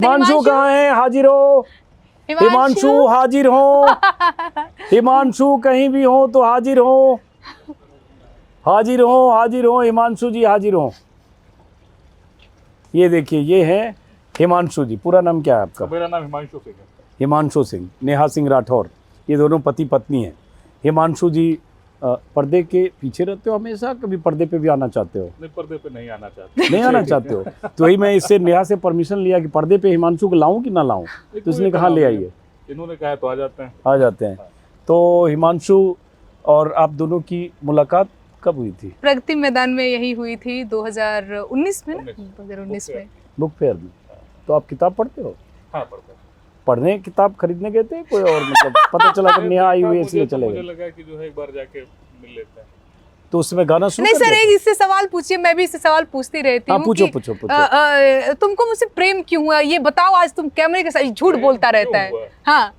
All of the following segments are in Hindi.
हिमांशु कहाँ है? हाजिर हो हिमांशु, हाजिर हो हिमांशु, कहीं भी हो तो हाजिर हो, हाजिर हो, हाजिर हो हिमांशु जी, हाजिर हो। ये देखिए, ये है हिमांशु जी। पूरा नाम क्या है आपका? मेरा नाम हिमांशु सिंह है। हिमांशु सिंह, नेहा सिंह राठौर, ये दोनों पति पत्नी हैं। हिमांशु जी पर्दे के पीछे रहते हो हमेशा, कभी पर्दे पे भी आना चाहते हो? नहीं, पर्दे पे नहीं आना चाहते। नहीं आना चाहते हो? तो वही मैं इससे नेहा से परमिशन लिया कि पर्दे पे हिमांशु को लाऊं कि ना लाऊं, तो इसने कहा ले आइए। इन्होंने कहा तो आ जाते हैं। आ जाते हैं। तो हिमांशु और आप दोनों की मुलाकात कब हुई थी? प्रगति मैदान में यही हुई थी 2019 में, 2019 में, बुक फेयर में। तो आप किताब पढ़ते हो? हाँ, पढ़ते हैं। पढ़ने किताब खरीदने गए थे कोई और, मतलब पता चला कि नेहा आई हुई है इसलिए चले मुझे गए? लगा कि जो है एक बार जाके मिल लेते हैं। तो उसमें गाना शुरू नहीं कर सर, दिया एक इससे सवाल पूछिए, मैं भी इससे सवाल पूछती रहती था? हूँ। पूछो कि, पूछो पूछो। तुमको मुझसे प्रेम क्यों हुआ, ये बताओ। आज तुम कैमरे के साथ झूठ बोलता रहता है। हाँ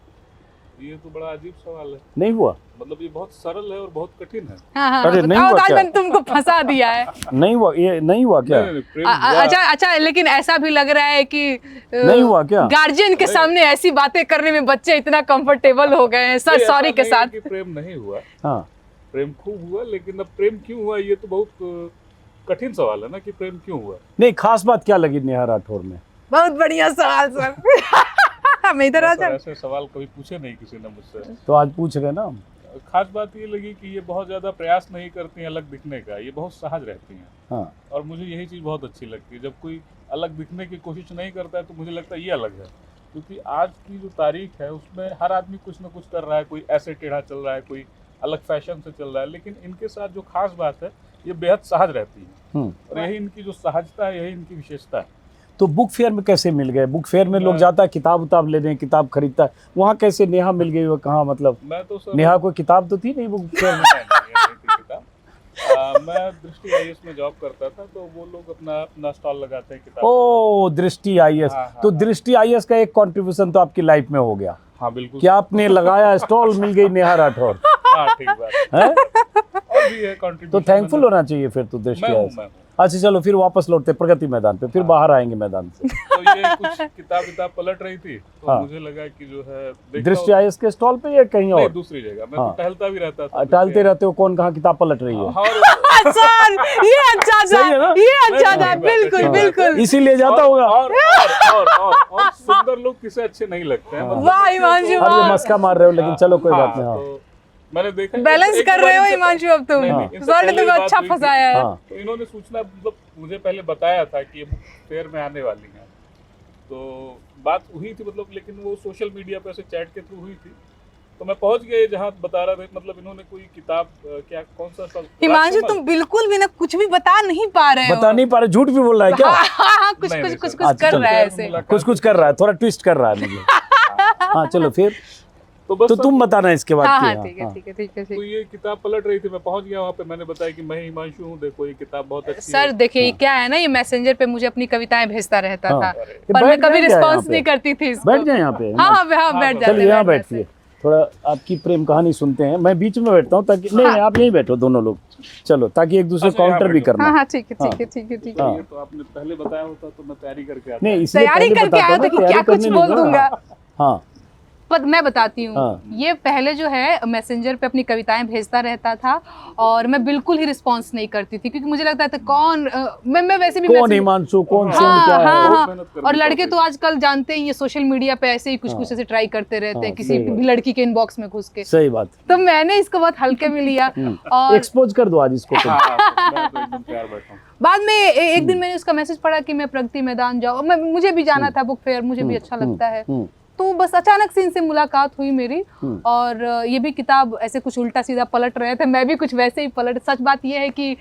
ये तो बड़ा अजीब सवाल है। नहीं हुआ? मतलब ये बहुत सरल है और बहुत कठिन है। हाँ हाँ, अरे नहीं बताओ, हुआ आज क्या? मैंने तुमको फंसा दिया है। नहीं हुआ? ये नहीं हुआ क्या? नहीं, प्रेम हुआ। अच्छा अच्छा, लेकिन ऐसा भी लग रहा है कि नहीं हुआ क्या? गार्जियन के सामने ऐसी बातें करने में बच्चे इतना कंफर्टेबल हो गए हैं सर, नहीं, सॉरी ऐसा के नहीं है साथ। कि प्रेम नहीं हुआ। हाँ, प्रेम खूब हुआ, लेकिन अब प्रेम क्यों हुआ ये तो बहुत कठिन सवाल है ना, कि प्रेम क्यों हुआ। नहीं, खास बात क्या लगी नेहा राठौर में? बहुत बढ़िया सवाल सर। मैं इधर आ सर, जाऊं? ऐसे सवाल कभी पूछे नहीं किसी ने मुझसे। तो आज पूछ रहे ना। खास बात ये लगी कि ये बहुत ज्यादा प्रयास नहीं करती हैं अलग दिखने का, ये बहुत सहज रहती हैं। हाँ, और मुझे यही चीज़ बहुत अच्छी लगती है, जब कोई अलग दिखने की कोशिश नहीं करता है तो मुझे लगता है ये अलग है। क्योंकि आज की जो तारीख है उसमें हर आदमी कुछ ना कुछ कर रहा है, कोई ऐसे टेढ़ा चल रहा है, कोई अलग फैशन से चल रहा है, लेकिन इनके साथ जो खास बात है ये बेहद सहज रहती है। और यही इनकी जो सहजता है, यही इनकी विशेषता है। तो बुक फेयर में कैसे मिल गए? बुक फेयर में लोग जाता है किताब उताब लेने, किताब खरीदता है, वहाँ कैसे नेहा मिल गई? वो कहाँ, मतलब मैं तो सर नेहा कोई किताब तो थी नहीं बुक फेयर में? नहीं थी किताब। मैं दृष्टि आईएएस में जॉब करता था, तो वो लोग अपना स्टॉल लगाते हैं किताब। ओ, दृष्टि आईएएस। हाँ, तो हाँ, दृष्टि आईएएस का एक कंट्रीब्यूशन तो आपकी लाइफ में हो गया। हाँ बिल्कुल। क्या आपने लगाया स्टॉल, मिल गई नेहा राठौर? हाँ ठीक बात है? और भी है कंट्रीब्यूशन। तो थैंकफुल होना चाहिए फिर तो दृष्टि मैं हूँ, आईएएस। मैं हूँ। अच्छा चलो, फिर वापस लौटते प्रगति मैदान पे, फिर बाहर आएंगे मैदान से। तो ये कुछ किताब पलट रही थी, तो हाँ। मुझे लगा कि जो है देखता दृष्टि हूँ- आईएएस के स्टॉल पे या कहीं नहीं, और? दूसरी जगह मैं हाँ। तो टहलता भी रहता था। टालते रहते हो, कौन कहाँ किताब पलट रही है? और सर ये अच्छा था, सही है ना? ये अच्छा नहीं, था, नहीं, बिल्कुल हाँ। बिल्कुल। इसीलिए जाता होगा। और सुंदर लोग किसे अच्छे नहीं लगते हैं। मतलब वाह, बच्चों हिमांशु, को- अब ये वाह। मस्का मार रहे हो, लेकिन चलो कोई बात नहीं। हाँ, तो मैंने देखा बैलेंस एक कर बार रहे हो इनसे- हिमांशु अब तुम। नहीं, नहीं, इनसे सर ने पहले तुम्हें बात अच्छा हुई थी। फंसाया है। हाँ। तो इन्होंने सूचना मतलब मुझे पहले बताया था कि ये बुक फेयर में आने वाली हैं, तो बात हुई थी मतलब, लेकिन वो सोशल मीडिया पे ऐसे चैट के थ्रू हुई थी। तो मैं पहुंच गया जहाँ बता रहा था, मतलब इन्होंने कोई किताब क्या कौन सा हिमांशु, राजकमल? तुम बिल्कुल भी ना कुछ भी बता नहीं पा रहे हो। बता नहीं पा रहे, झूठ भी बोल रहा है क्या? हाँ, हाँ, कुछ नहीं, कुछ नहीं, कुछ सर। कुछ अच्छा, कर चलो। रहा है ऐसे। कुछ कुछ कर रहा है, थोड़ा ट्विस्ट कर रहा है मतलब। हाँ चलो फिर। तो बस तो तुम बताना इसके बाद हाँ की। हाँ, हाँ, ठीक है हाँ। ठीक है ठीक है तो ठीक ये किताब पलट रही थी, मैं पहुंच गया वहाँ पे, मैंने बताया कि मैं हिमांशु हूँ, देखो ये किताब बहुत है। अच्छी सर है। देखिए, ये क्या है ना, ये मैसेंजर पे मुझे अपनी कविताएं भेजता रहता हाँ। था, अरे, पर मैं बैठ कभी जाएं क्या यहाँ रिस्पॉन्स पे? नहीं करती थी इसको। बैठ जाए यहाँ पे। हाँ हाँ हाँ, बैठ जाते चलिए यहाँ बैठ बैठिए, थोड़ा आपकी प्रेम कहानी सुनते हैं। मैं बीच में बैठता हूँ ताकि नहीं, आप यहीं बैठो दोनों लोग, चलो, ताकि एक दूसरे अच्छा, यहाँ काउंटर भी बैठो। करना। हाँ हाँ, ठीक है हाँ। ठीक है ठीक है ठीक तो है। ये तो आपने पहले बताया होता तो मैं तैयारी करके आता। नहीं, इसलिए तैयारी पहले करके बताता आया हूँ था ना, कि तैयारी क्या कुछ करने बोल नहीं दूंगा। दूंगा। हाँ पर मैं बताती हूँ, हाँ। ये पहले जो है मैसेंजर पे अपनी कविताएं भेजता रहता था, और मैं बिल्कुल ही रिस्पॉन्स नहीं करती थी, क्योंकि मुझे लगता था कौन मैं वैसे भी कौन मैसेंजर- हिमांशु, कौन सिंह, हाँ क्या है? हाँ बहुत हाँ। मेहनत करनी और लड़के पड़ती तो है। आजकल जानते ही, ये सोशल मीडिया पे ऐसे ही कुछ कुछ हाँ। ऐसे ट्राई करते रहते हैं हाँ, किसी सही बात। भी लड़की के इनबॉक्स में घुस के। सही बात। तो मैंने इसको बहुत हल्के में लिया, और एक्सपोज कर दो आज इसको तुम। हाँ, तो मैं तो एकदम तैयार बैठा हूँ। बाद में एक दिन मैंने उसका मैसेज पढ़ा कि मैं प्रगति मैदान जाऊँ, मुझे भी जाना था बुक फेयर, मुझे भी अच्छा लगता है। तो बस अचानक से इनसे मुलाकात हुई मेरी, और ये भी किताब ऐसे कुछ उल्टा सीधा पलट रहे थे, मैं भी कुछ वैसे ही पलट। सच बात ये है कि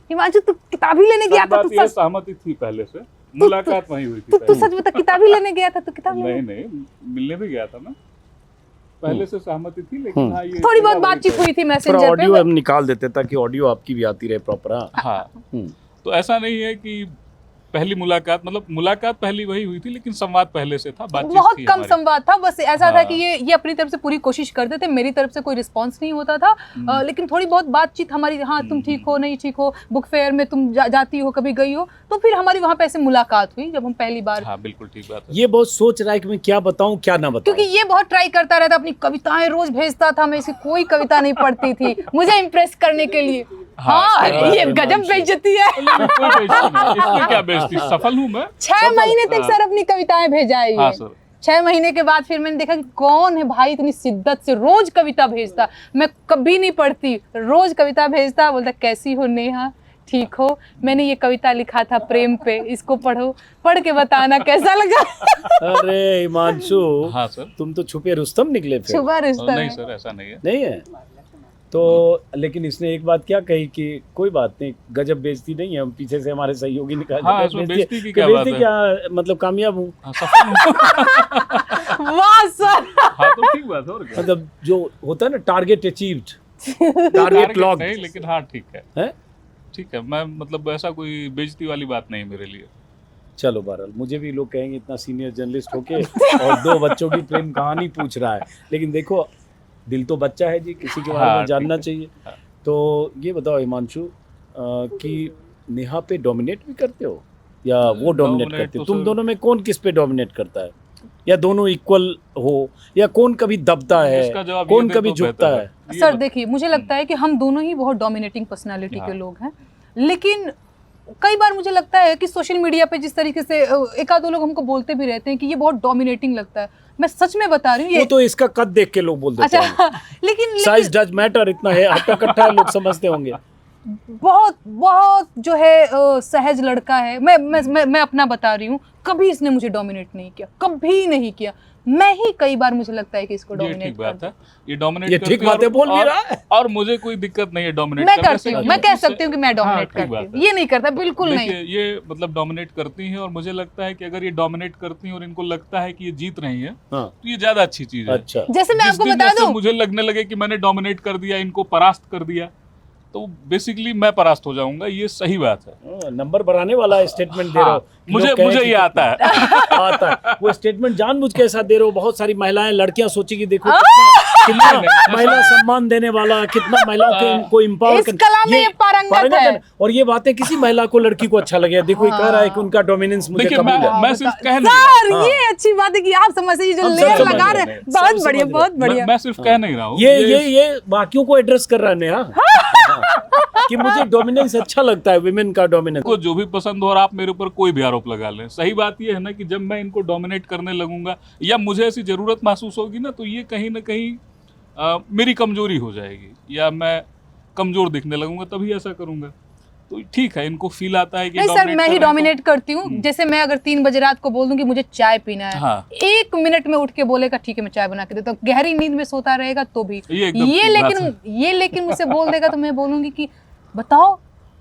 हिमांशु, तू किताब ही लेने गया सच था? बात तो ये सच सहमति थी पहले से, मुलाकात वहीं हुई थी तू पहले। सच बता, किताब ही लेने गया था? तो किताब नहीं लेने नहीं, मिलने भी गया था मैं, पहले से सहमति थी, लेकिन हाँ ये थोड़ी बहुत बातचीत हुई थी पर मैसेंजर ऑडियो पे। हम निकाल देते ताकि ऑडियो आपकी भी आती रहे प्रॉपर। हाँ। हाँ। तो ऐसा नहीं है कि पहली मुलाकात, मतलब मुलाकात पहली वही हुई थी, लेकिन संवाद पहले से था, बातचीत बहुत थी कम हमारी। संवाद था, बस ऐसा था हाँ। कि ये अपनी तरफ से पूरी कोशिश करते थे, मेरी तरफ से कोई रिस्पांस नहीं होता था। लेकिन थोड़ी बहुत बातचीत हमारी, हाँ तुम ठीक हो, नहीं ठीक हो, बुक फेयर में तुम जाती हो, कभी गई हो, तो फिर हमारी वहाँ पे ऐसे मुलाकात हुई जब हम पहली बार। हाँ बिल्कुल ठीक बात है। ये बहुत सोच रहा है कि मैं क्या बताऊं क्या ना बताऊं। क्योंकि ये बहुत ट्राई करता रहता, अपनी कविताएं रोज भेजता था, मैं इसकी कोई कविता नहीं पढ़ती थी मुझे इम्प्रेस करने के लिए। हाँ, सही बात ये है, गजब हिमांशु। बेइज्जती है। कोई बेइज्जती नहीं, इसमें क्या बेइज्जती, सफल हूँ मैं। 6 महीने तक हाँ। सर अपनी कविताएं भेजा है हाँ ये। सर। 6 महीने के बाद फिर मैंने देखा कि कौन है भाई इतनी शिद्दत से रोज कविता भेजता, मैं कभी नहीं पढ़ती, रोज कविता भेजता, बोलता कैसी हो नेहा, ठीक हो, मैंने ये कविता लिखा था प्रेम पे, इसको पढ़ो, पढ़ के बताना कैसा लगा। अरे हिमांशु, हाँ सर। तुम तो छुपे रुस्तम निकले फिर। छुपा रिश्ता नहीं है। सर, ऐसा नहीं है। नहीं है तो, लेकिन इसने एक बात क्या कही कि कोई बात नहीं, गजब बेइज्जती नहीं है, हम पीछे से हमारे सहयोगी ने कहा हाँ, गजब इसमें बेइज्जती बेइज्जती की है। क्या बेइज्जती बात है? क्या मतलब, कामयाब हूँ हाँ, सफल हूँ। वाह सर। हाँ तो ठीक बात है, और क्या। मतलब जो होता है ना, target achieved, target target lock नहीं, लेकिन हाँ ठीक है, है। ठीक है। मैं मतलब ऐसा कोई बेइज्जती वाली बात नहीं मेरे लिए। चलो बहरहाल, मुझे भी लोग कहेंगे इतना सीनियर जर्नलिस्ट होके और 2 बच्चों की प्रेम कहानी पूछ रहा है, लेकिन देखो दिल तो बच्चा है जी, किसी के बारे हाँ, में जानना ठीक है। चाहिए। हाँ। तो ये बताओ हिमांशु कि नेहा पे डोमिनेट भी करते हो या वो डोमिनेट Dominate करते हो? तो तुम सर- दोनों में कौन किस पे डोमिनेट करता है, या दोनों इक्वल हो, या कौन कभी दबता है, इसका जवाब कौन ये दे कभी तो झुकता बेहतर है? ये सर बत- देखिए, मुझे लगता है कि हम दोनों ही बहुत डोमिनेटिंग पर्सनालिटी के हाँ। लोग हैं, लेकिन कई बार मुझे लगता है कि सोशल मीडिया पे जिस तरीके से एक आध दो लोग हमको बोलते भी रहते हैं कि ये बहुत डोमिनेटिंग लगता है, मैं सच में बता रही हूँ वो ये। तो इसका कद देख के लोग बोल देते अच्छा हैं, लेकिन साइज डज मैटर, इतना है हट्टा कट्टा है, लोग समझते होंगे। बहुत बहुत जो है सहज लड़का है। मैं अपना बता रही हूँ, कभी इसने मुझे डोमिनेट नहीं किया, कभी नहीं किया। मैं ही कई बार मुझे लगता है कि इसको ये डोमिनेट ठीक बात करती है, ये डोमिनेट ये ठीक बातें बोल भी रहा है। और मुझे कोई दिक्कत नहीं है डोमिनेट मैं करने करती से, हूँ, क्योंकि मैं कह इससे- सकती हूँ कि मैं हाँ, डोमिनेट ठीक करती बात हूँ, है। ये नहीं करता बिल्कुल नहीं। देखिए ये मतलब डोमिनेट करती हैं, और मुझे लगता है कि अगर ये डोमिनेट करती हैं और इनको लगता है कि ये जीत रही हैं, हाँ, तो ये ज्यादा अच्छी चीज है। अच्छा। जैसे मैं जिस आपको दिन बता जैसे दूं, मुझे लगने लगे कि मैंने डोमिनेट कर दिया, इनको परास्त कर दिया, तो बेसिकली मैं परास्त हो जाऊंगा, ये सही बात है। नंबर बढ़ाने वाला स्टेटमेंट दे रहे हो। हाँ, मुझे ये आता है। आता है वो स्टेटमेंट जानबूझ के ऐसा दे रहे हो, बहुत सारी महिलाएं लड़कियां सोचेगी देखो कितना महिला सम्मान देने वाला, कितना महिलाओं को एम्पावर इस कला में ये पारंगत है। और ये बातें किसी महिला को, लड़की को अच्छा लगे, देखो ये कह रहा है कि उनका डोमिनेंस मुझे देखिए कबूल है। मैं सिर्फ कह नहीं रहा सर हूँ। ये अच्छी बात है कि आप समझ ये जो हम सब लेस समझ लगा रहे रहे हैं, हैं, बहुत सब बढ़िया, समझ बहुत रहे बढ़िया। मैं सिर्फ कह नहीं रहा हूँ। ये बाकियों को एड्रेस कर रहा है नेहा, कि मुझे डोमिनेंस अच्छा लगता है, विमेन का डोमिनेंस। को जो भी पसंद हो और आप मेरे ऊपर कोई भी आरोप लगा लें, सही बात ये है ना कि जब मैं इनको डोमिनेट करने लगूंगा या मुझे ऐसी जरूरत महसूस होगी ना, तो ये कहीं ना कहीं मेरी कमजोरी हो जाएगी, या मैं कमजोर दिखने लगूंगा, तभी ऐसा करूंगा। तो ठीक है, इनको फील आता है कि नहीं सर, dominate मैं कर ही रहे हैं तो- डोमिनेट करती हूँ। जैसे मैं अगर 3 बजे रात को बोल दूं कि मुझे चाय पीना है, हाँ। 1 मिनट में उठ के बोलेगा ठीक है मैं चाय बना के देता हूँ, गहरी नींद में सोता रहेगा तो भी। ये एकदम ठीक बात ये लेकिन मुझसे बोल देगा तो मैं बोलूंगी कि बताओ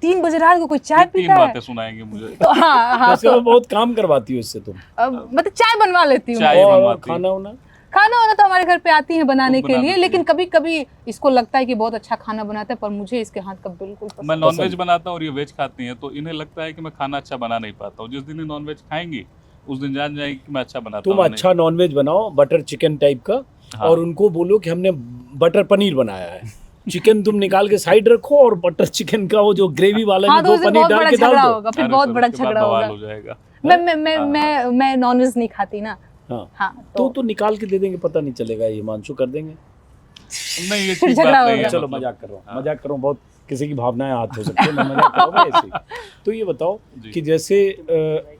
3 बजे रात को कोई चाय ये 3 पीता है? बातें सुनाएंगे मुझे। तो हाँ वैसे वो बहुत काम करवाती हो इससे तुम, मतलब चाय बनवा लेती हूँ। चाय और बनवाती है। खाना वाना। खाना वाना तो हमारे घर पे आती है बनाने तो के बनाना लिए, लेकिन कभी कभी इसको लगता है कि बहुत अच्छा खाना बनाता है, पर मुझे इसके हाथ का बिल्कुल पसंद मैं नॉनवेज बनाता हूँ और ये वेज खाती हैं, तो इन्हें लगता है कि मैं खाना अच्छा बना नहीं पाता हूँ। जिस दिन ये नॉनवेज खाएंगी उस दिन जान जाएगी कि मैं अच्छा बनाता तुम हूँ। अच्छा नॉनवेज बनाओ, बटर चिकन टाइप का, हाँ। और उनको बोलो कि हमने बटर पनीर बनाया है। चिकन तुम निकाल के साइड रखो, और बटर चिकन का वो जो ग्रेवी वाला हाँ में तो 2 उससे पनीर बहुत डाल बड़ा के डाल झगड़ा दो। होगा, फिर अरे बहुत सर, बड़ा उसके बाद झगड़ा बवाल होगा। हो जाएगा। मैं नॉनवेज नहीं खाती ना। हाँ, हाँ तो निकाल के दे देंगे, पता नहीं चलेगा, ये हिमांशु कर देंगे। नहीं ये फिर ठीक झगड़ा बात नहीं होगा। है। चलो मतलब। मजाक कर रहा हूँ, हाँ। मजाक कर रहा हूँ, बहुत किसी की भावनाएं हाथ हो सकती है, मैं मजाक कर रहा हूँ ऐसे ही। तो ये बताओ जी। कि जैसे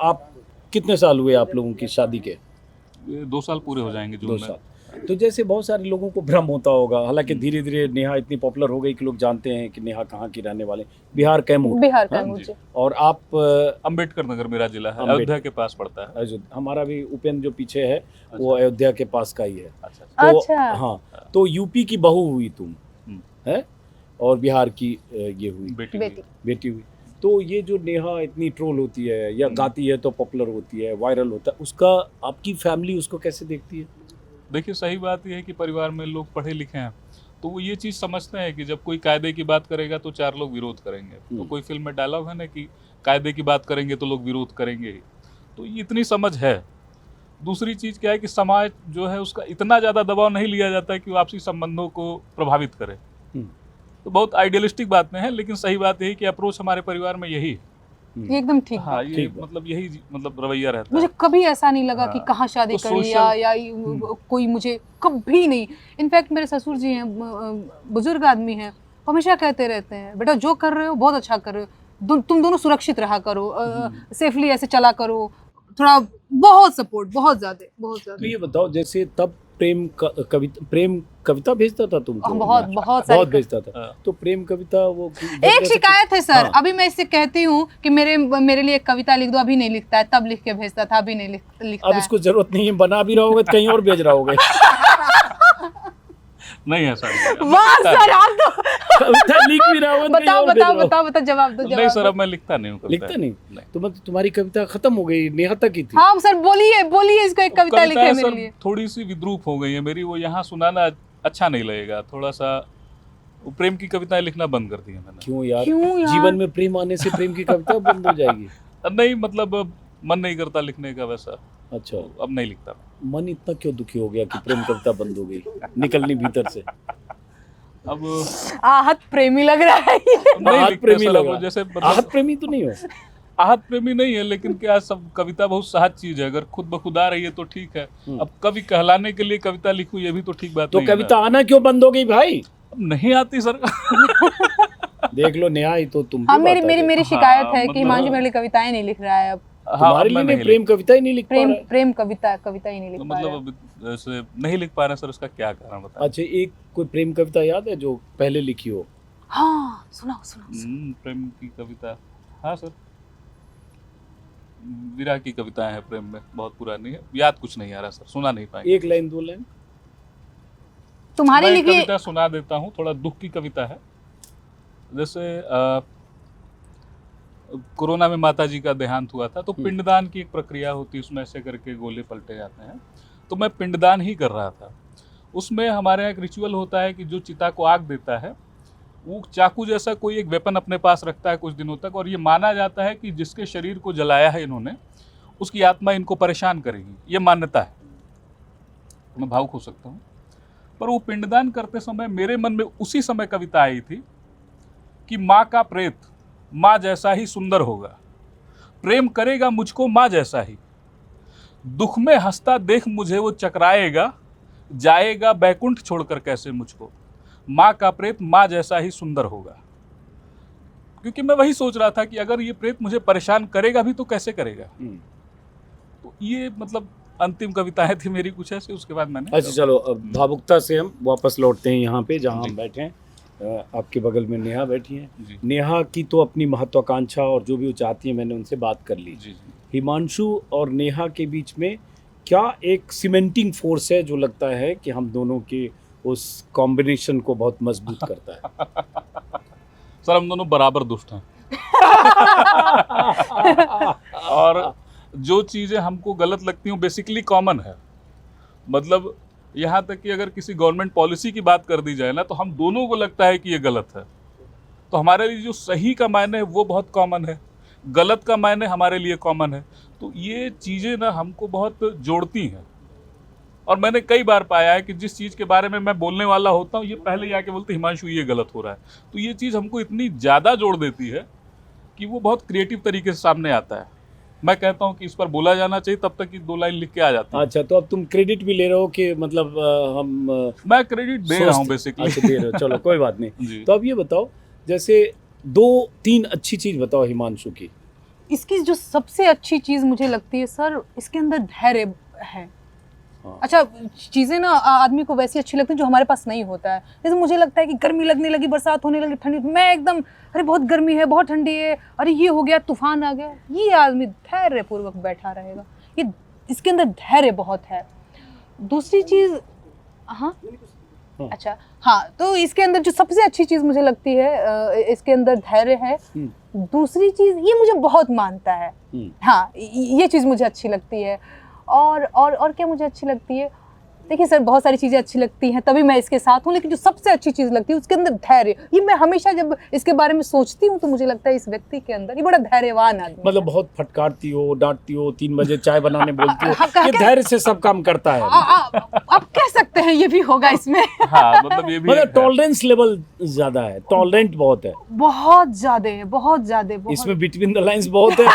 आप कितने साल हुए आप लोगों की शादी के? ये 2 साल पूरे हो जाएंगे 2 जून में। साल। तो जैसे बहुत सारे लोगों को भ्रम होता होगा, हालांकि धीरे धीरे नेहा इतनी पॉपुलर हो गई कि लोग जानते हैं कि नेहा कहाँ की रहने वाले, बिहार कैमूर। बिहार का हाँ, मुझे। और आप अम्बेडकर नगर मेरा जिला है, अम्बेडकर। अयोध्या के पास पड़ता है। अयोध्या, हमारा भी उपेंद्र जो पीछे है वो अयोध्या के पास का ही है। अच्छा तो अच्छा। हाँ, तो यूपी की बहू हुई तुम, है, और बिहार की ये हुई बेटी बेटी। बेटी हुई। तो ये जो नेहा इतनी ट्रोल होती है या गाती है तो पॉपुलर होती है, वायरल होता है, उसका आपकी फैमिली उसको कैसे देखती है? देखिए सही बात यह है कि परिवार में लोग पढ़े लिखे हैं, तो वो ये चीज़ समझते हैं कि जब कोई कायदे की बात करेगा तो 4 लोग विरोध करेंगे। तो कोई फिल्म में डायलॉग है ना कि कायदे की बात करेंगे तो लोग विरोध करेंगे ही। तो ये इतनी समझ है। दूसरी चीज़ क्या है कि समाज जो है उसका इतना ज़्यादा दबाव नहीं लिया जाता है कि वो आपसी संबंधों को प्रभावित करे। तो बहुत आइडियलिस्टिक बातें हैं, लेकिन सही बात यही कि अप्रोच हमारे परिवार में यही है। ये एकदम ठीक हाँ, बात। ये ठीक बात। मतलब यही मतलब रवैया रहता मुझे है। कभी ऐसा नहीं लगा कि हाँ, कहाँ शादी तो करी या कोई मुझे कभी नहीं। इनफैक्ट मेरे ससुर जी हैं, बुजुर्ग आदमी हैं, हमेशा कहते रहते हैं बेटा जो कर रहे हो बहुत अच्छा कर रहे हो, तुम दोनों सुरक्षित रहा करो, सेफली ऐसे चला करो, थोड़ा बहुत सपोर्ट, बहुत ज्यादा तो ये बताओ, जैसे तब प्रेम कविता भेजता था तुमको? बहुत बहुत सारी भेजता था। हाँ। तो प्रेम कविता वो एक शिकायत है सर, हाँ। अभी मैं इससे कहती हूँ कि मेरे लिए एक कविता लिख दो, अभी नहीं लिखता है, तब लिख के भेजता था, अभी नहीं लिखता अब है। इसको जरूरत नहीं है, बना भी रहोगे तो कहीं और भेज रहा होगे। नहीं ऐसा नहीं है। वाह सर, आप तो कविता लिख भी रहा होगा तो कहीं बताओ और भेज रहा होगा। बताओ जवाब दो, नहीं जवाब सर, दो। अब मैं लिखता नहीं हूँ कविता। लिखता नहीं? तो मतलब तुम्हारी कविता खत्म हो गई, नेहा तक की थी। हाँ सर, बोलिए इसको, एक कविता लिखे कविताएं मेरे सर लिए। थोड़ी सी विद्रूप हो गई है मेरी, वो यहाँ सुनाना अच्छा नहीं लगेगा। थोड़ा सा वो प्रेम की कविताएं लिखना बंद कर दी है मैंने। क्यों यार? क्यों यार? जीवन में प्रेम आने से प्रेम की कविता बंद हो जाएगी? नहीं मतलब मन नहीं करता लिखने का वैसा, अच्छा, अब नहीं लिखता। मन इतना क्यों दुखी हो गया कि प्रेम कविता बंद हो गई निकलनी भीतर से? अब आहत प्रेमी लग रहा है ये। नहीं आहत लिखते प्रेमी सर, लग अब रहा। जैसे आहत प्रेमी तो नहीं हो? आहत प्रेमी नहीं है, लेकिन क्या सब कविता बहुत सहज चीज है, अगर खुद ब खुद आ रही है तो ठीक है। अब कवि कहलाने के लिए कविता लिखूं ये भी तो ठीक बात तो नहीं है कविता ना। आना क्यों बंद हो गई भाई? अब नहीं आती सर। देख लो नेहा, ही तो तुम हाँ, मेरी शिकायत है कि मतलब- हिमांशु मेरे लिए कविताएं नहीं लिख रहा है अब। हाँ, तुम्हारे अब मैं लिए नहीं प्रेम कविता ही नहीं लिख पा रहा है। प्रेम कविता ही नहीं लिख तो पा रहा है। मतलब अब ऐसे नहीं लिख पा रहे सर, उसका क्या कारण बताएं? अच्छा, एक कोई प्रेम कविता याद है जो पहले लिखी हो? हाँ, सुनाओ। प्रेम की कविता, हाँ सर, विरह की कविताएं हैं प्रेम में, बहुत पुरानी है, याद कुछ नहीं आ रहा सर, सुना नहीं पाएंगे। एक लाइन, 2 लाइन तुम्हारी मैं एक लिखी कविता सुना देता हूँ, थोड़ा दुख की कविता है। जैसे कोरोना में माता जी का देहांत हुआ था, तो पिंडदान की एक प्रक्रिया होती है, उसमें ऐसे करके गोले पलटे जाते हैं। तो मैं पिंडदान ही कर रहा था। उसमें हमारे यहाँ एक रिचुअल होता है कि जो चिता को आग देता है वो चाकू जैसा कोई एक वेपन अपने पास रखता है कुछ दिनों तक, और ये माना जाता है कि जिसके शरीर को जलाया है इन्होंने, उसकी आत्मा इनको परेशान करेगी, ये मान्यता है। मैं भावुक हो सकता हूँ, पर वो पिंडदान करते समय मेरे मन में उसी समय कविता आई थी कि माँ का प्रेत माँ जैसा ही सुंदर होगा, प्रेम करेगा मुझको माँ जैसा ही, दुख में हंसता देख मुझे वो चकराएगा, जाएगा बैकुंठ छोड़कर कैसे मुझको, माँ का प्रेत माँ जैसा ही सुंदर होगा। क्योंकि मैं वही सोच रहा था कि अगर ये प्रेत मुझे परेशान करेगा भी तो कैसे करेगा। तो ये मतलब अंतिम कविताएं थी मेरी कुछ ऐसे, उसके बाद मैंने अच्छा चलो, अब भावुकता से हम वापस लौटते हैं यहाँ पे जहाँ हम बैठे हैं। आपके बगल में नेहा बैठी हैं। जी नेहा की तो अपनी महत्वाकांक्षा और जो भी वो चाहती है मैंने उनसे बात कर ली। जी जी। हिमांशु और नेहा के बीच में क्या एक सीमेंटिंग फोर्स है जो लगता है कि हम दोनों के उस कॉम्बिनेशन को बहुत मजबूत करता है? सर हम दोनों बराबर दुष्ट हैं। और जो चीज़ें हमको गलत लगती हैं बेसिकली कॉमन है। मतलब यहाँ तक कि अगर किसी गवर्नमेंट पॉलिसी की बात कर दी जाए ना, तो हम दोनों को लगता है कि ये गलत है। तो हमारे लिए जो सही का मायने है वो बहुत कॉमन है, गलत का मायने हमारे लिए कॉमन है। तो ये चीज़ें ना हमको बहुत जोड़ती हैं। और मैंने कई बार पाया है कि जिस चीज़ के बारे में मैं बोलने वाला होता हूँ, ये पहले ही आके बोलते हिमांशु ये गलत हो रहा है। तो ये चीज़ हमको इतनी ज़्यादा जोड़ देती है कि वो बहुत क्रिएटिव तरीके से सामने आता है। मैं कहता हूँ कि इस पर बोला जाना चाहिए, तब तक कि 2 लाइन लिख के आ जाता है। अच्छा, तो अब तुम क्रेडिट भी ले रहे हो कि मतलब हम मैं क्रेडिट दे रहा हूँ बेसिकली। अच्छा, दे रहे हो, चलो कोई बात नहीं। जी। तो अब ये बताओ, जैसे 2-3 अच्छी चीज बताओ हिमांशु की। इसकी जो सबसे अच्छी चीज मुझे लगती है सर, इसके अंदर धैर्य है। हाँ। अच्छा, चीजें ना आदमी को वैसी अच्छी लगती है जो हमारे पास नहीं होता है। जैसे मुझे लगता है कि गर्मी लगने लगी, बरसात होने लगी, ठंडी, मैं एकदम अरे बहुत गर्मी है, बहुत ठंडी है, अरे ये हो गया, तूफान आ गया, ये आदमी धैर्य पूर्वक बैठा रहेगा। ये इसके अंदर धैर्य बहुत है। दूसरी चीज, हाँ अच्छा हाँ, तो इसके अंदर जो सबसे अच्छी चीज मुझे लगती है, इसके अंदर धैर्य है। दूसरी चीज, ये मुझे बहुत मानता है। हाँ, ये चीज मुझे अच्छी लगती है। और क्या मुझे अच्छी लगती है, देखिए सर, बहुत सारी चीज़ें अच्छी लगती हैं तभी मैं इसके साथ हूँ, लेकिन जो सबसे अच्छी चीज़ लगती है उसके अंदर धैर्य। ये मैं हमेशा जब इसके बारे में सोचती हूँ तो मुझे लगता है इस व्यक्ति के अंदर ये बड़ा धैर्यवान आदमी है। मतलब बहुत फटकारती हो, डांटती हो, 3 बजे चाय बनाने बोलती हो, ये धैर्य से सब काम करता है। आप कह सकते हैं ये भी होगा इसमें। हाँ, मतलब ये भी मतलब एक है। टॉलरेंस लेवल ज्यादा है, टॉलरेंट बहुत है बहुत ज्यादा है, बहुत ज्यादा। इसमें, बिटवीन द लाइंस बहुत है।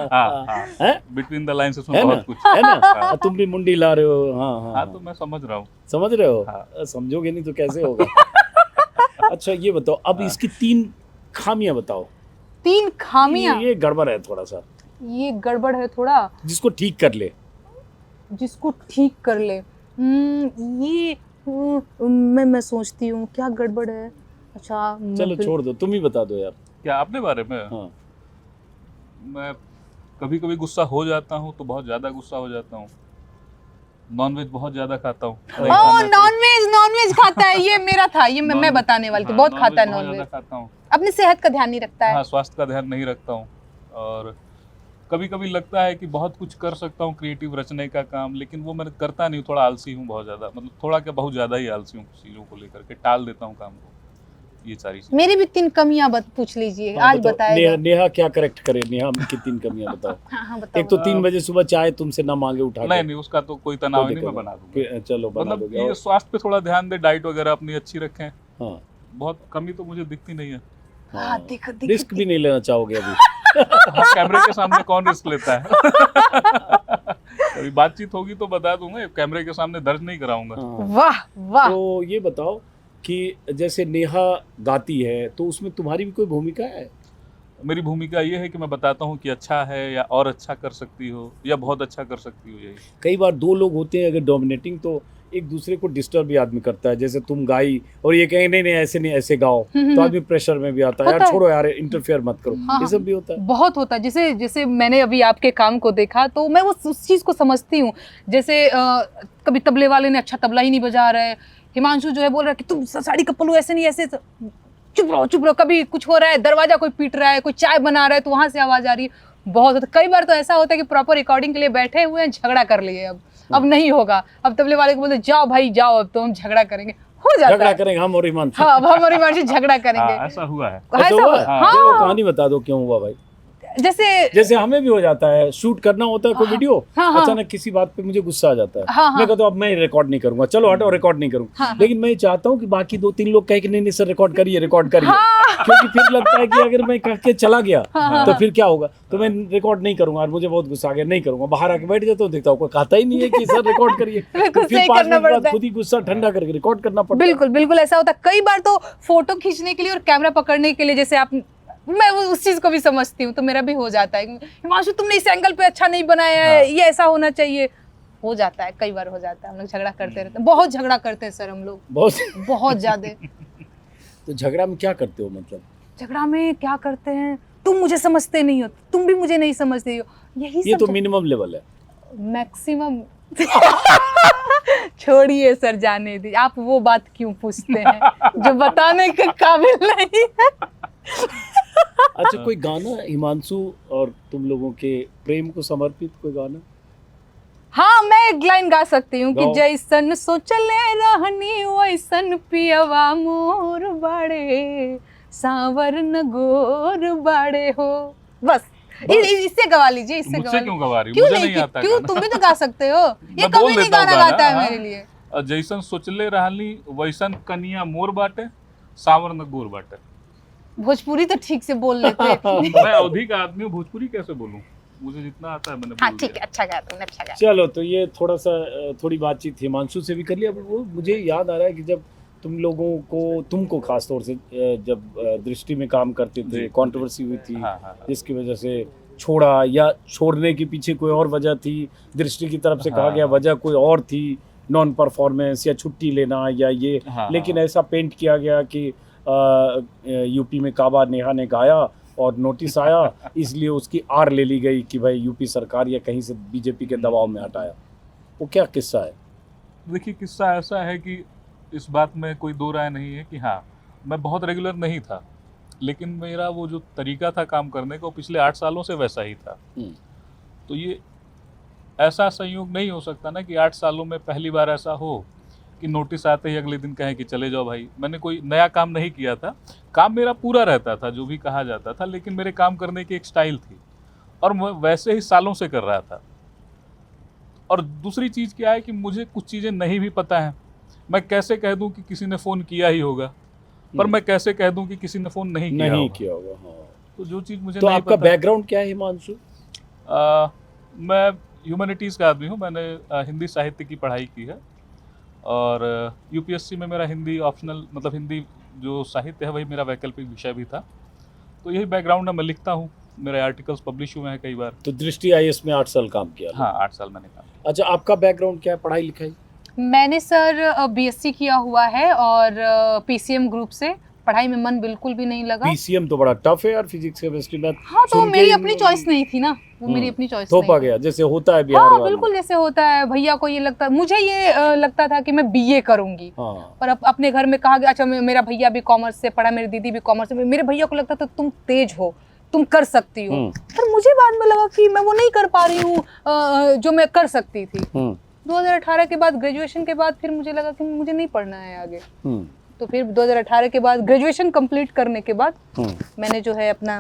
हाँ, बिटवीन द लाइन्स उसमें है ना, बहुत कुछ है ना। तुम भी मुंडी ला रहे हो। हाँ हाँ, तो मैं समझ रहा हूँ। समझ रहे हो। हाँ। समझोगे नहीं तो कैसे होगा। अच्छा ये बताओ, अब इसकी 3 खामियां बताओ। 3 खामियां। ये गड़बड़ है थोड़ा सा, ये गड़बड़ है थोड़ा, जिसको ठीक कर ले। जिसको ठीक कर ले। मैं सोचती हूँ क्या गड़बड़ है। अच्छा चलो छोड़ दो, तुम ही बता दो यार। क्या अपने बारे में? हाँ। मैं कभी कभी गुस्सा हो जाता हूँ तो बहुत ज्यादा गुस्सा हो जाता हूँ। नॉनवेज बहुत ज्यादा खाता हूँ। नॉनवेज खाता है, ये मेरा था, ये मैं बताने वाली थी। बहुत खाता है नॉनवेज, खाता हूँ। अपनी सेहत का ध्यान नहीं रखता है। हाँ, स्वास्थ्य का ध्यान नहीं रखता हूँ। और कभी कभी लगता है कि बहुत कुछ कर सकता हूँ क्रिएटिव रचने का काम, लेकिन वो मैं करता नहीं हूँ। थोड़ा आलसी हूँ, बहुत ज़्यादा, मतलब थोड़ा क्या बहुत ज़्यादा ही आलसी हूँ चीज़ों को लेकर के, टाल देता हूँ काम को। ये सारी चीज़ें। मेरी भी 3 कमियां पूछ लीजिए। हाँ, आज बताएगा। नेहा क्या करेक्ट करे। नेहा की 3 कमियां बताओ। हाँ, बताओ। एक तो 3 बजे सुबह चाय तुमसे ना मांगे उठा के। नहीं, उसका तो कोई तनाव नहीं, मैं बना दूंगा। चलो बना मतलब दोगे। ये स्वास्थ्य पे थोड़ा ध्यान दे, डाइट वगैरह अपनी अच्छी रखें। हाँ, बहुत कमी तो मुझे दिखती नहीं है। हाँ, दिख रिस्क भी नहीं लेना चाहोगे अभी। हाँ, कैमरे के सामने कौन रिस्क लेता है? कभी बातचीत होगी तो बता दूंगा, कैमरे के सामने दर्ज नहीं कराऊंगा। हाँ। वाह वाह। तो ये बताओ कि जैसे नेहा गाती है तो उसमें तुम्हारी भी कोई भूमिका है? मेरी भूमिका ये है कि मैं बताता हूँ कि अच्छा है या और अच्छा कर सकती हो या बहुत अच्छा कर सकती हो। यही कई बार 2 लोग होते हैं अगर डोमिनेटिंग, तो एक दूसरे को डिस्टर्ब भी आदमी करता है। जैसे तुम गाई और ये कहें नहीं ऐसे नहीं, ऐसे गाओ, तो आदमी प्रेशर में भी आता है, यार छोड़ो यार, इंटरफेयर मत करो। हाँ, ये सब भी होता है। बहुत होता है। जैसे जैसे मैंने अभी आपके काम को देखा तो मैं उस चीज़ को समझती हूँ। जैसे कभी तबले वाले ने अच्छा तबला ही नहीं बजा रहा है, हिमांशु जो है बोल रहा है कि तुम साड़ी का पल्लू ऐसे नहीं, ऐसे चुप रहो। कभी कुछ हो रहा है, दरवाजा कोई पीट रहा है, कोई चाय बना रहा है तो वहां से आवाज आ रही है। बहुत होता, कई बार तो ऐसा होता है कि प्रॉपर रिकॉर्डिंग के लिए बैठे हुए हैं, झगड़ा कर लिए, अब नहीं होगा। अब तबले वाले को बोलते जाओ भाई जाओ, अब तो हम झगड़ा करेंगे, हो जाता झगड़ा है। करेंगे हम और हिमांशु। हाँ, अब हम और हिमांशु झगड़ा करेंगे। ऐसा हुआ है। ऐसा ऐसा हुआ? हाँ। वो कहानी बता दो, क्यों हुआ भाई? जैसे हमें भी हो जाता है, शूट करना होता है कोई वीडियो, हाँ। अचानक किसी बात पे मुझे गुस्सा आ जाता है। हाँ। मैं कहता हूँ अब मैं रिकॉर्ड नहीं करूंगा, चलो हटो रिकॉर्ड नहीं करूंगा। हाँ। लेकिन मैं चाहता हूँ कि बाकी 2-3 लोग कहे कि नहीं सर रिकॉर्ड करिए। क्योंकि फिर लगता है कि अगर मैं कह के चला गया तो फिर क्या होगा, तो मैं रिकॉर्ड नहीं करूंगा और मुझे बहुत गुस्सा आ गया, नहीं करूंगा। बाहर आके बैठ जाता हूँ, देखता हूँ कोई कहता ही नहीं है कि सर रिकॉर्ड करिए। तो फिर 5 मिनट बाद खुद ही गुस्सा ठंडा करके रिकॉर्ड करना पड़ता है। बिल्कुल बिल्कुल ऐसा होता है। कई बार तो फोटो खींचने के लिए और कैमरा पकड़ने के लिए, जैसे आप, मैं उस चीज को भी समझती हूँ, तो मेरा भी हो जाता है हिमांशु तुमने इस एंगल पे अच्छा नहीं बनाया है, ये ऐसा होना चाहिए। हो जाता है, कई बार हो जाता है। हम लोग झगड़ा करते रहते हैं, बहुत झगड़ा करते हैं सर हम लोग, बहुत ज्यादा। तो झगड़ा में क्या करते हो? मतलब झगड़ा में क्या करते हैं, तुम मुझे समझते नहीं हो, तुम भी मुझे नहीं समझते हो, यही ये सब। तो मिनिमम लेवल है। मैक्सिमम। छोड़िए सर, जाने दीजिए। आप वो बात क्यों पूछते हैं जो बताने के काबिल नहीं है। अच्छा, कोई गाना हिमांशु और तुम लोगों के प्रेम को समर्पित कोई गाना? हाँ, मैं एक लाइन गा सकती हूँ कि गाओ। जैसन सोचले रहनी वैसन पियवा मोर बाड़े, सांवर न गोर बाड़े हो। बस इससे गवा लीजिए, इससे मुझसे गवा क्यों गवा रही हो? क्यों मुझे नहीं आता क्यों? गाना। तुम भी तो गा सकते हो। ये मैं बोल कभी नहीं देता हूँ गाना गाना, गाता है हाँ। मेरे लिए। जैसन सोचले रहली वैसन कनिया मोर बाटे, सांवर न गोर बाटे। भोजपुरी तो ठीक से बोल लेते हैं। मैं अवधि का आदमी हूँ, भोजपुरी कैसे बोलूं? मुझे जितना आता है मैंने हाँ बोल ठीक दिया। है, अच्छा गा तुमने, अच्छा गा। चलो, तो ये थोड़ी बातचीत हिमांशु से भी कर लिया। वो मुझे याद आ रहा है कि जब तुमको खास तौर से जब दृष्टि में काम करते थे, जी, कंट्रोवर्सी हुई थी, हाँ। जिसकी वजह से छोड़ा, या छोड़ने के पीछे कोई और वजह थी, दृष्टि की तरफ से कहा गया वजह कोई और थी, नॉन परफॉर्मेंस या छुट्टी लेना या ये, लेकिन ऐसा पेंट किया गया कि यूपी में काबा नेहा ने गाया और नोटिस आया, इसलिए उसकी आड़ ले ली गई कि भाई यूपी सरकार या कहीं से बीजेपी के दबाव में हटाया। वो क्या किस्सा है? देखिए, किस्सा ऐसा है कि इस बात में कोई दो राय नहीं है कि हाँ, मैं बहुत रेगुलर नहीं था, लेकिन मेरा वो जो तरीका था काम करने का, वो पिछले 8 सालों से वैसा ही था। तो ये ऐसा संयोग नहीं हो सकता ना कि 8 सालों में पहली बार ऐसा हो कि नोटिस आते ही अगले दिन कहें कि चले जाओ भाई। मैंने कोई नया काम नहीं किया था, काम मेरा पूरा रहता था जो भी कहा जाता था, लेकिन मेरे काम करने की एक स्टाइल थी और मैं वैसे ही सालों से कर रहा था। और दूसरी चीज़ क्या है कि मुझे कुछ चीज़ें नहीं भी पता है। मैं कैसे कह दूं कि किसी ने फ़ोन किया ही होगा, पर मैं कैसे कह दूं कि किसी ने फ़ोन नहीं किया होगा। हाँ। तो जो चीज़ मुझे तो नहीं आपका पता, बैकग्राउंड क्या है हिमांशु? मैं ह्यूमैनिटीज़ का आदमी हूँ। मैंने हिंदी साहित्य की पढ़ाई की है और यूपीएससी में मेरा हिंदी ऑप्शनल, मतलब हिंदी जो साहित्य है वही मेरा वैकल्पिक विषय भी था। तो यही बैकग्राउंड है, मैं लिखता हूँ, मेरे आर्टिकल्स पब्लिश हुए हैं कई बार। तो दृष्टि आईएएस में 8 साल काम किया। हाँ, 8 साल मैंने काम किया। अच्छा, आपका बैकग्राउंड क्या है, पढ़ाई लिखाई? मैंने सर बीएससी किया हुआ है और पीसीएम ग्रुप से। पढ़ाई में मन बिल्कुल भी नहीं लगा। पीसीएम तो बड़ा टफ है यार, फिजिक्स केमिस्ट्री मैथ। हाँ, तो मेरी अपनी चॉइस नहीं थी ना, वो मेरी अपनी चॉइस नहीं थोपा गया जैसे होता है बिहार हाँ वालों। बिल्कुल, जैसे होता है। भैया को ये लगता, मुझे ये लगता था कि मैं बीए करूंगी। हाँ। पर अपने घर में कहा गया, अच्छा मेरा भैया भी कॉमर्स से पढ़ा, मेरी दीदी भी कॉमर्स से। मेरे भैया को लगता था तुम तेज हो, तुम कर सकती हो। पर मुझे बाद में लगा कि मैं वो नहीं कर पा रही हूँ जो मैं कर सकती थी। 2018 के बाद, ग्रेजुएशन के बाद, फिर मुझे लगा कि मुझे नहीं पढ़ना है आगे। तो फिर 2018 के बाद ग्रेजुएशन कंप्लीट करने के बाद मैंने जो है अपना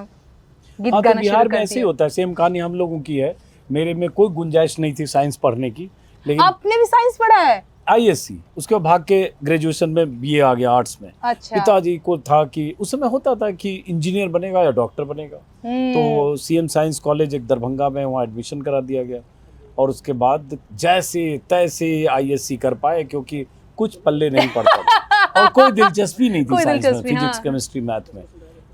गीत हाँ, गाना तो शुरू बिहार कर में ऐसे ही दिया। होता है, सेम कहानी हम लोगों की है। मेरे में कोई गुंजाइश नहीं थी साइंस पढ़ने की, लेकिन आपने भी साइंस पढ़ा है? आईएससी, उसके बाद भाग के ग्रेजुएशन में बीए आ गया आर्ट्स में। अच्छा। पिताजी को था कि उस समय होता था कि इंजीनियर बनेगा या डॉक्टर बनेगा, तो सीएम साइंस कॉलेज एक दरभंगा में, वहाँ एडमिशन करा दिया गया। और उसके बाद जैसे तैसे आईएससी कर पाए, क्योंकि कुछ पल्ले नहीं पड़ता था और कोई दिलचस्पी नहीं थी साइंस में, फिजिक्स केमिस्ट्री मैथ में।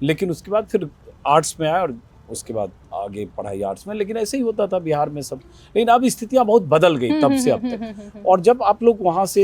लेकिन उसके बाद फिर आर्ट्स में आया और उसके बाद आगे पढ़ाई आर्ट्स में। लेकिन ऐसे ही होता था बिहार में सब। लेकिन अब स्थितियां बहुत बदल गई तब से अब तक। और जब आप लोग वहाँ से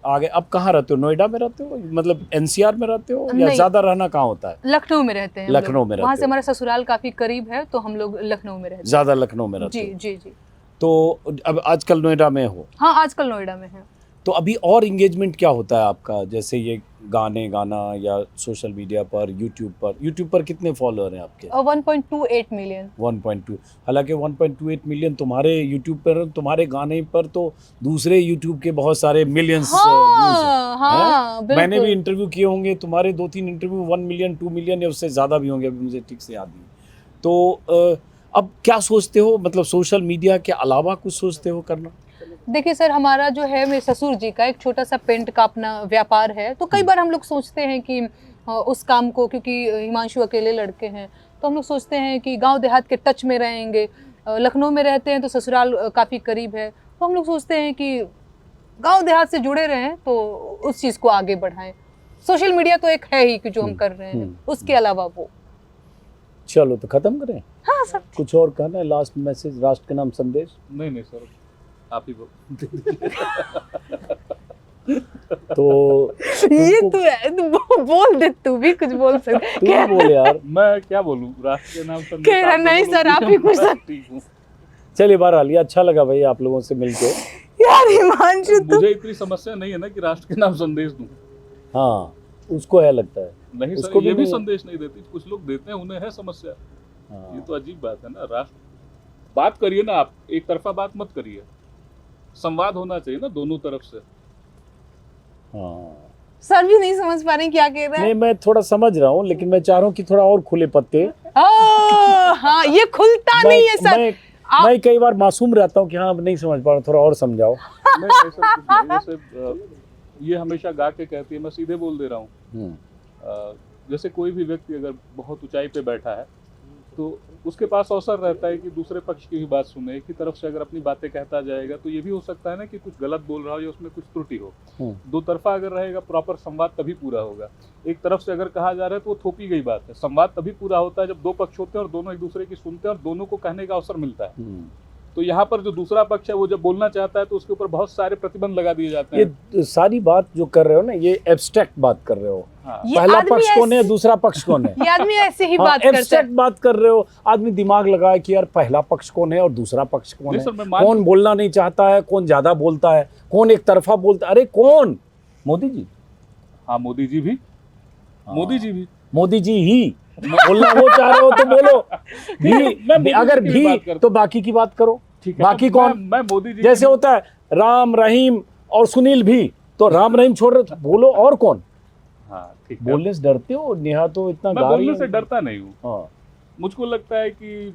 आगे, अब कहाँ रहते हो? नोएडा में रहते हो, मतलब एनसीआर में रहते हो, या ज्यादा रहना कहाँ होता है? लखनऊ में रहते हैं। लखनऊ में रहते वहाँ से हमारा ससुराल काफी करीब है, तो हम लोग लखनऊ में रहते हैं। ज्यादा लखनऊ में रहते जी हो? जी जी। तो अब आजकल नोएडा में हो? हाँ, आजकल नोएडा में है। तो अभी और इंगेजमेंट क्या होता है आपका, जैसे ये गाने गाना या सोशल मीडिया पर, यूट्यूब पर कितने फॉलोअर हैं आपके? 1.28 मिलियन। 1.2। हालांकि 1.28 मिलियन तुम्हारे यूट्यूब पर, तुम्हारे गाने पर तो दूसरे यूट्यूब के बहुत सारे मिलियंस व्यूज हैं। हाँ, मैंने भी इंटरव्यू किए होंगे, तुम्हारे 2-3 इंटरव्यू 1 मिलियन 2 मिलियन या उससे ज़्यादा भी होंगे, अभी मुझे ठीक से याद नहीं। तो अब क्या सोचते हो, मतलब सोशल मीडिया के अलावा कुछ सोचते हो करना? देखिए सर, हमारा जो है, मेरे ससुर जी का एक छोटा सा पेंट का अपना व्यापार है। तो कई बार हम लोग सोचते हैं कि उस काम को, क्योंकि हिमांशु अकेले लड़के हैं, तो हम लोग सोचते हैं कि गांव देहात के टच में रहेंगे। लखनऊ में रहते हैं तो ससुराल काफ़ी करीब है, तो हम लोग सोचते हैं कि गांव देहात से जुड़े रहें, तो उस चीज़ को आगे बढ़ाएं। सोशल मीडिया तो एक है ही कि जो हम कर रहे हैं, उसके अलावा वो। चलो तो खत्म करें। हाँ सर, कुछ और कहना है? लास्ट मैसेज, राष्ट्र के नाम संदेश? नहीं सर, आप ही तो ये तू है, तू बोल दे, तू भी कुछ बोल सकते। तू भी बोल यार। मैं क्या बोलूं, राष्ट्र के नाम संदेश? कह रहा नहीं सर, आप ही कुछ ठीक हूं। चलिए बहरहाल, ये अच्छा लगा भाई आप लोगों से मिलके। यार हिमांशु, मुझे इतनी समस्या नहीं है ना कि राष्ट्र के नाम संदेश दूं। हाँ, उसको है लगता है। नहीं उसको सर, ये भी नहीं है। संदेश नहीं देती, कुछ लोग देते हैं, उन्हें है समस्या। हाँ। ये तो अजीब बात है ना। राष्ट्र, बात करिए ना, आप एक तरफा बात मत करिए, संवाद होना चाहिए ना दोनों तरफ से। हाँ, सर भी नहीं समझ पा रहे क्या कह रहे हैं। नहीं, मैं थोड़ा समझ रहा हूँ, लेकिन मैं चाह रहा हूँ कि थोड़ा और खुले पत्ते। हाँ, ये खुलता नहीं है सर। मैं कई बार मासूम रहता हूँ कि हाँ अब नहीं समझ पा रहा, थोड़ा और समझाओ। नहीं, ऐसा कुछ नहीं। जैसे ये हमेशा गा के कहती है, मैं सीधे बोल दे रहा हूँ। जैसे कोई भी व्यक्ति अगर बहुत ऊंचाई पे बैठा है, तो उसके पास अवसर रहता है कि दूसरे पक्ष की भी बात सुने। एक ही तरफ से अगर अपनी बातें कहता जाएगा तो ये भी हो सकता है ना कि कुछ गलत बोल रहा हो या उसमें कुछ त्रुटि हो। दो तरफा अगर रहेगा, प्रॉपर संवाद तभी पूरा होगा। एक तरफ से अगर कहा जा रहा है तो वो थोपी गई बात है। संवाद तभी पूरा होता है जब दो पक्ष होते हैं और दोनों एक दूसरे की सुनते हैं और दोनों को कहने का अवसर मिलता है। तो यहाँ पर जो दूसरा पक्ष है वो जब बोलना चाहता है तो उसके ऊपर बहुत सारे प्रतिबंध लगा दिए जाते हैं। ये सारी बात जो कर रहे हो ना, ये एब्स्ट्रैक्ट बात कर रहे हो। हाँ। पहला पक्ष कौन है, दूसरा पक्ष कौन है? ये आदमी ऐसे ही बात करता है। एब्स्ट्रैक्ट बात कर रहे हो। आदमी दिमाग लगाए कि यार पहला पक्ष कौन है और दूसरा पक्ष कौन है, कौन बोलना नहीं चाहता है, कौन ज्यादा बोलता है, कौन एक तरफा बोलता है। अरे कौन? मोदी जी। हाँ, मोदी जी भी। मोदी जी भी। मोदी जी ही बोलना वो चाह रहे हो तो बोलो भी, अगर भी तो बाकी की बात करो। ठीक है, बाकी तो कौन? मैं मोदी जी जैसे होता है राम रहीम और सुनील भी, तो राम रहीम छोड़ रहे, बोलो और कौन? हाँ ठीक है, बोलने से डरते हो? नेहा तो इतना मैं गा रही बोलने है। से डरता नहीं हूँ। हाँ मुझको लगता है कि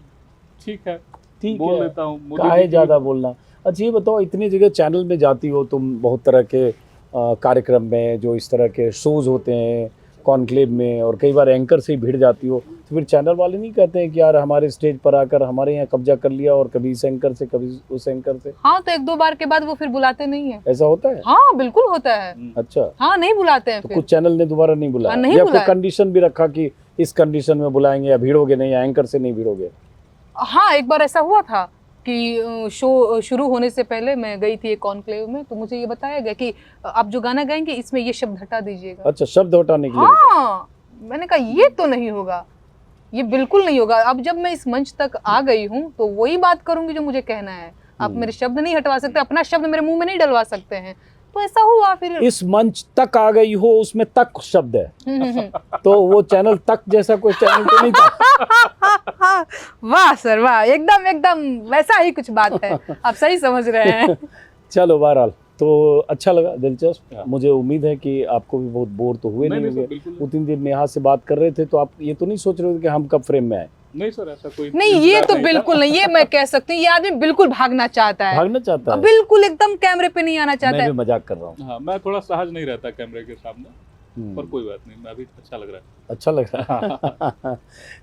ठीक है, ठीक बोल है, लेता हूँ। मोदी काहे जी की- ज्यादा बोलना। अच्छा ये बताओ, इतनी जगह चैनल में जाती हो तुम, बहुत तरह के कार्यक्रम में, जो इस तरह के शोज होते हैं कॉन्क्लेव में, और कई बार एंकर से ही भिड़ जाती हो, तो फिर चैनल वाले नहीं कहते हैं कि यार हमारे स्टेज पर आकर हमारे यहाँ कब्जा कर लिया, और कभी इस एंकर से कभी उस एंकर से? हाँ, तो 1-2 बार के बाद वो फिर बुलाते नहीं है। ऐसा होता है? हाँ बिल्कुल होता है। अच्छा, हाँ नहीं बुलाते हैं तो फिर। कुछ चैनल ने दोबारा नहीं बुलाया? हाँ, नहीं या कोई बुलाया। कंडीशन भी रखा कि इस कंडीशन में बुलाएंगे, या भिड़ोगे नहीं, या एंकर से नहीं भिड़ोगे? हाँ एक बार ऐसा हुआ था कि शो शुरू होने से पहले मैं गई थी एक कॉन्क्लेव में, तो मुझे ये बताया गया कि आप जो गाना गाएंगे इसमें ये शब्द हटा दीजिएगा। अच्छा, शब्द हटाने के लिए? हाँ, मैंने कहा ये तो नहीं होगा, ये बिल्कुल नहीं होगा। अब जब मैं इस मंच तक आ गई हूँ तो वही बात करूंगी जो मुझे कहना है। आप मेरे शब्द नहीं हटवा सकते, अपना शब्द मेरे मुंह में नहीं डलवा सकते हैं। तो ऐसा हुआ फिर। इस मंच तक आ गई हो, उसमें तक शब्द है, हम्म। तो वो चैनल तक जैसा कोई चैनल तो नहीं था? वाह सर वाह, एकदम एकदम वैसा ही कुछ बात है, आप सही समझ रहे हैं। चलो बहरहाल, तो अच्छा लगा, हाँ। दिलचस्प। मुझे उम्मीद है कि आपको भी बहुत बोर तो हुए नहीं सर, होंगे। बिल्कुल वो 3 दिन नेहा से बात कर रहे थे, तो आप ये तो नहीं सोच रहे थे कि हम कब फ्रेम में आए? नहीं सर, ऐसा कोई नहीं ये इंतजार तो नहीं था। बिल्कुल नहीं, ये मैं कह सकती हूँ, ये आदमी बिल्कुल भागना चाहता है, भागना चाहता है? बिल्कुल एकदम कैमरे पे नहीं आना चाहता मैं है। भी मजाक कर रहा हूँ। हाँ, मैं थोड़ा सहज नहीं रहता कैमरे के सामने, पर कोई बात नहीं, मैं अभी अच्छा लग रहा है। अच्छा लग रहा है।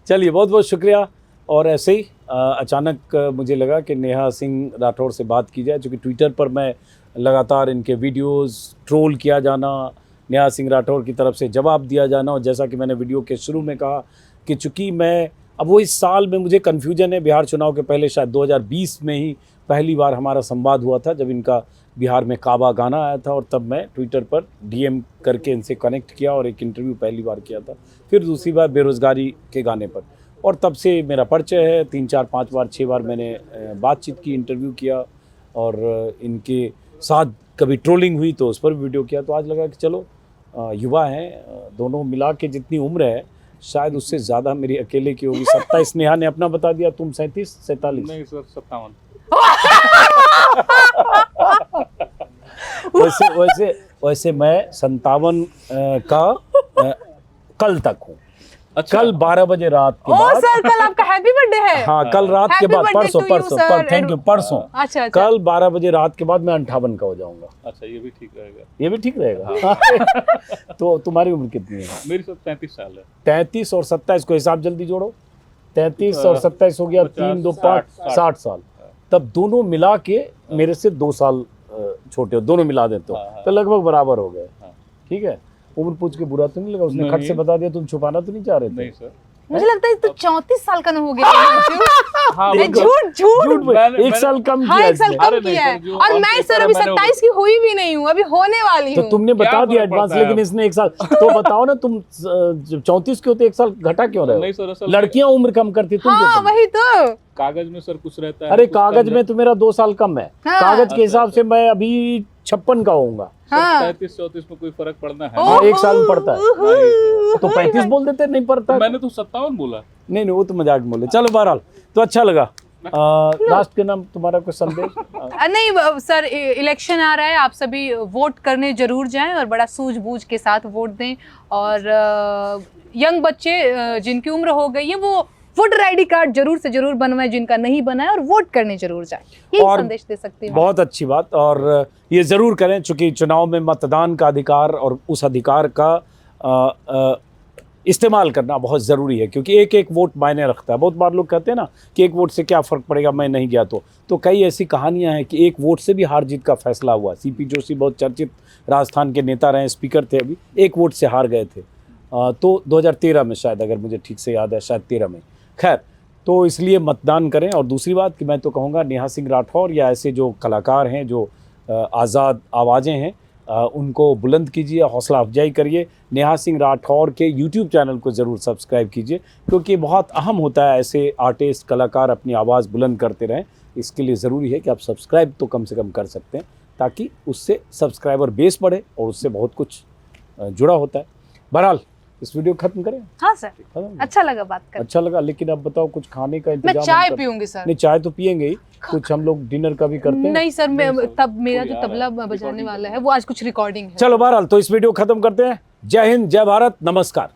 चलिए, बहुत बहुत शुक्रिया। और ऐसे ही अचानक मुझे लगा कि नेहा सिंह राठौर से बात की जाए, क्योंकि ट्विटर पर मैं लगातार इनके वीडियोस ट्रोल किया जाना, नेहा सिंह राठौर की तरफ से जवाब दिया जाना, और जैसा कि मैंने वीडियो के शुरू में कहा कि चूँकि मैं, अब वो इस साल में मुझे कन्फ्यूजन है, बिहार चुनाव के पहले शायद 2020 में ही पहली बार हमारा संवाद हुआ था, जब इनका बिहार में काबा गाना आया था, और तब मैं ट्विटर पर डीएम करके इनसे कनेक्ट किया और एक इंटरव्यू पहली बार किया था, फिर दूसरी बार बेरोज़गारी के गाने पर, और तब से मेरा परिचय है। 3, 4, 5 बार 6 बार मैंने बातचीत की, इंटरव्यू किया, और इनके साथ कभी ट्रोलिंग हुई तो उस पर भी वीडियो किया। तो आज लगा कि चलो युवा हैं, दोनों मिला के जितनी उम्र है शायद उससे ज़्यादा मेरी अकेले की होगी। 27 नेहा ने अपना बता दिया, तुम 37, 47? नहीं सर, 57। वैसे मैं 57 का कल तक हूँ। अच्छा। कल 12 बजे रात के ओ बाद। सर, कल आपका हैप्पी बर्थडे है। हाँ, कल रात के Happy बाद, birthday परसों to you, sir. Thank you, परसों। अच्छा अच्छा। कल 12 बजे रात के बाद मैं 58 का हो जाऊंगा। अच्छा, ये भी ठीक रहेगा। ये भी ठीक रहेगा। तो तुम्हारी उम्र कितनी है? मेरी सर 33 साल है। 33 और 27 को हिसाब जल्दी जोड़ो। 33 और 27 हो गया, 3, 2, 5, 60 साल। तब दोनों मिला के मेरे से 2 साल छोटे हो, दोनों मिला देते हो, हाँ। तो लगभग बराबर हो गए। हाँ। ठीक है, उम्र पूछ के बुरा तो नहीं लगा? उसने नहीं। खट से बता दिया, तुम छुपाना तो नहीं चाह रहे थे? नहीं सर। मुझे लगता है तो 34 साल का ना हो गया। हाँ, नहीं, वो- झूठ झूठ। झूठ बोल, मैंने- 1 साल कम हाँ किया 1 साल इसने। कम अरे नहीं किया सर, है। जो और on मैं paper सर है, अभी मैंने वो- 27 की हुई भी नहीं हूँ, अभी होने वाली तो हूँ। तुमने बता क्या दिया फर्क एडवांस, पड़ता है लेकिन इसने 1 साल। तो बताओ ना, तुम जब 34 के होते 1 साल घटा क्यों रहे नहीं हो? सर, असल में लड़कियां उम्र कम करती, तुम क्यों हाँ कम? वही तो। कागज में सर कुछ रहता है। अरे कुछ कागज कम में तो मेरा 2 साल कम है। हाँ। कागज के अच्छा, हिसाब से मैं अभी 56 का होऊंगा। हाँ। 33-34 में कोई फर्क पड़ना है? हाँ, 1 साल में पड़ता है। नहीं, तो 35 बोल देते, नहीं पड़ता। तो मैंने तो 57 बोला। नहीं, वो तो मजाक बोले। चलो बहरहाल, तो अच्छा लगा। लास्ट के नाम तुम्हारा कुछ संदेश? नहीं सर, इलेक्शन आ रहा है, आप सभी वोट करने जरूर जाएं और बड़ा सूझबूझ के साथ वोट दें। और यंग बच्चे जिनकी उम्र हो गई है वो वोटर आईडी कार्ड जरूर से जरूर बनवाएं, जिनका नहीं बनाया, और वोट करने जरूर जाएं। यही और संदेश दे सकती हूँ। बहुत अच्छी बात। और ये ज़रूर करें, चूँकि चुनाव में मतदान का अधिकार और उस अधिकार का इस्तेमाल करना बहुत ज़रूरी है, क्योंकि एक एक वोट मायने रखता है। बहुत बार लोग कहते हैं ना कि एक वोट से क्या फ़र्क पड़ेगा, मैं नहीं गया तो कई ऐसी कहानियां हैं कि एक वोट से भी हार जीत का फैसला हुआ। सीपी जोशी बहुत चर्चित राजस्थान के नेता रहे, स्पीकर थे, अभी एक वोट से हार गए थे। तो 2013 में शायद, अगर मुझे ठीक से याद है, शायद 13 में। खैर, तो इसलिए मतदान करें। और दूसरी बात कि मैं तो कहूँगा नेहा सिंह राठौर या ऐसे जो कलाकार हैं, जो आज़ाद आवाज़ें हैं, उनको बुलंद कीजिए, हौसला अफजाई करिए। नेहा सिंह राठौर के यूट्यूब चैनल को ज़रूर सब्सक्राइब कीजिए, क्योंकि बहुत अहम होता है ऐसे आर्टिस्ट, कलाकार अपनी आवाज़ बुलंद करते रहें। इसके लिए ज़रूरी है कि आप सब्सक्राइब तो कम से कम कर सकते हैं, ताकि उससे सब्सक्राइबर बेस बढ़े और उससे बहुत कुछ जुड़ा होता है। बहरहाल, इस वीडियो खत्म करें? हाँ सर, खत्म? अच्छा लगा बात कर। अच्छा लगा, लेकिन अब बताओ कुछ खाने का मैं इंतजाम चाय हम कर- पीऊंगी सर। नहीं, चाय तो पियेंगे ही, कुछ हम लोग डिनर का भी करते हैं। नहीं सर, मैं नहीं सर, तब मेरा कोई जो आ रहा तबला है, बजाने recording वाला कर है वो आज कुछ रिकॉर्डिंग है। चलो बहरहाल, तो इस वीडियो खत्म करते हैं। जय हिंद, जय भारत, नमस्कार।